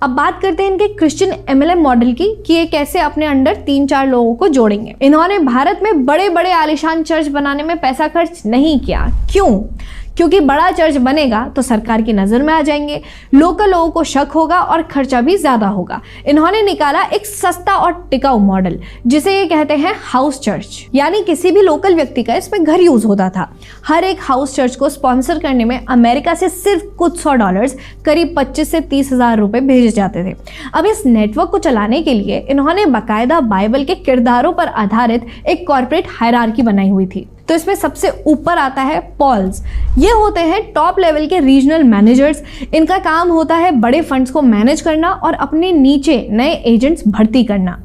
अब बात करते हैं इनके क्रिश्चियन MLM मॉडल की कि ये कैसे अपने अंडर 3-4 लोगों को जोड़ेंगे। इन्होंने भारत में बड़े बड़े आलीशान चर्च बनाने में पैसा खर्च नहीं किया। क्यों? क्योंकि बड़ा चर्च बनेगा तो सरकार की नज़र में आ जाएंगे, लोकल लोगों को शक होगा और खर्चा भी ज़्यादा होगा। इन्होंने निकाला एक सस्ता और टिकाऊ मॉडल जिसे ये कहते हैं हाउस चर्च, यानी किसी भी लोकल व्यक्ति का इसमें घर यूज़ होता था। हर एक हाउस चर्च को स्पॉन्सर करने में अमेरिका से सिर्फ कुछ $100 करीब 25 से 30 हज़ार रुपये भेजे जाते थे। अब इस नेटवर्क को चलाने के लिए इन्होंने बाकायदा बाइबल के किरदारों पर आधारित एक कॉर्पोरेट हायरार्की बनाई हुई थी। तो इसमें सबसे ऊपर आता है पॉल्स। ये होते हैं टॉप लेवल के रीजनल मैनेजर्स। इनका काम होता है बड़े फंड्स को मैनेज करना और अपने नीचे नए एजेंट्स भर्ती करना।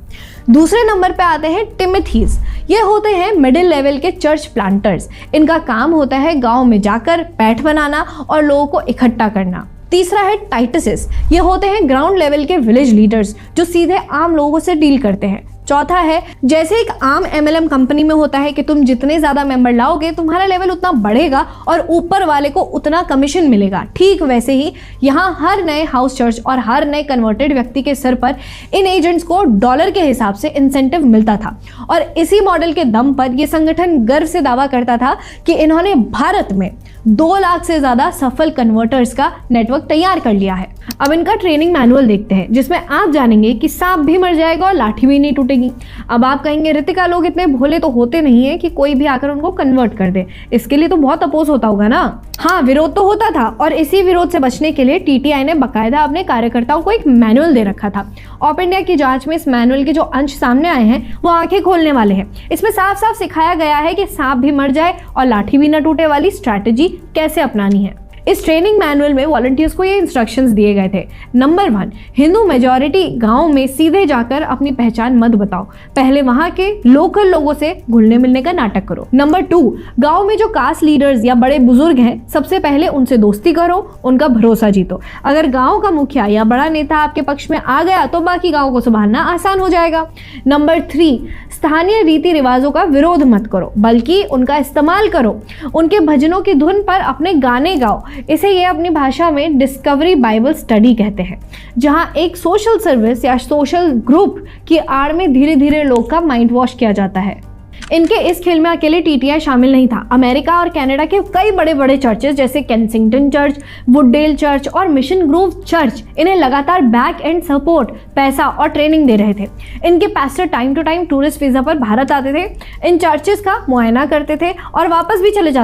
दूसरे नंबर पे आते हैं टिमोथीज। ये होते हैं मिडिल लेवल के चर्च प्लांटर्स। इनका काम होता है गांव में जाकर पैठ बनाना और लोगों को इकट्ठा करना। तीसरा है टाइटसेस। ये होते हैं ग्राउंड लेवल के विलेज लीडर्स जो सीधे आम लोगों से डील करते हैं। चौथा है, जैसे एक आम MLM कंपनी में होता है कि तुम जितने ज़्यादा मेंबर लाओगे तुम्हारा लेवल उतना बढ़ेगा और ऊपर वाले को उतना कमीशन मिलेगा, ठीक वैसे ही यहाँ हर नए हाउस चर्च और हर नए कन्वर्टेड व्यक्ति के सिर पर इन एजेंट्स को डॉलर के हिसाब से इंसेंटिव मिलता था। और इसी मॉडल के दम पर यह संगठन गर्व से दावा करता था कि इन्होंने भारत में 2 लाख से ज़्यादा सफल कन्वर्टर्स का नेटवर्क तैयार कर लिया है। अब इनका ट्रेनिंग मैनुअल देखते हैं जिसमें आप जानेंगे कि सांप भी मर जाएगा और लाठी भी नहीं टूटेगी। अब आप कहेंगे रितिका, लोग इतने भोले तो होते नहीं है कि कोई भी आकर उनको कन्वर्ट कर दे। इसके लिए तो बहुत अपोज होता होगा ना। हाँ, विरोध तो होता था और इसी विरोध से बचने के लिए TTI ने बाकायदा अपने कार्यकर्ताओं को एक मैनुअल दे रखा था। ऑप इंडिया की जांच में इस मैनुअल के जो अंश सामने आए हैं वो आंखें खोलने वाले हैं। इसमें साफ साफ सिखाया गया है कि सांप भी मर जाए और लाठी भी न टूटे वाली स्ट्रैटेजी कैसे अपनानी है। इस ट्रेनिंग मैनुअल में वॉलंटियर्स को ये इंस्ट्रक्शंस दिए गए थे। नंबर 1, हिंदू मेजॉरिटी गांव में सीधे जाकर अपनी पहचान मत बताओ, पहले वहां के लोकल लोगों से घुलने मिलने का नाटक करो। नंबर 2, गांव में जो कास्ट लीडर्स या बड़े बुजुर्ग हैं सबसे पहले उनसे दोस्ती करो, उनका भरोसा जीतो। अगर गाँव का मुखिया या बड़ा नेता आपके पक्ष में आ गया तो बाकी गाँव को संभालना आसान हो जाएगा। नंबर 3, स्थानीय रीति रिवाजों का विरोध मत करो बल्कि उनका इस्तेमाल करो। उनके भजनों की धुन पर अपने गाने गाओ। इसे ये अपनी भाषा में डिस्कवरी बाइबल स्टडी कहते हैं, जहां एक सोशल सर्विस या सोशल ग्रुप की आड़ में धीरे धीरे लोग का माइंड वॉश किया जाता है। इनके इस खेल में अकेले TTI शामिल नहीं था। अमेरिका और कनाडा के कई बड़े बड़े चर्चेस जैसे केंसिंगटन चर्च, वुडडेल चर्च और मिशन ग्रोव चर्च इन्हें लगातार बैक एंड सपोर्ट, पैसा और ट्रेनिंग दे रहे थे। इनके pastor time to time tourist visa पर भारत आते थे, इन चर्चेस का मुआयना करते थे और वापस भी चले जाते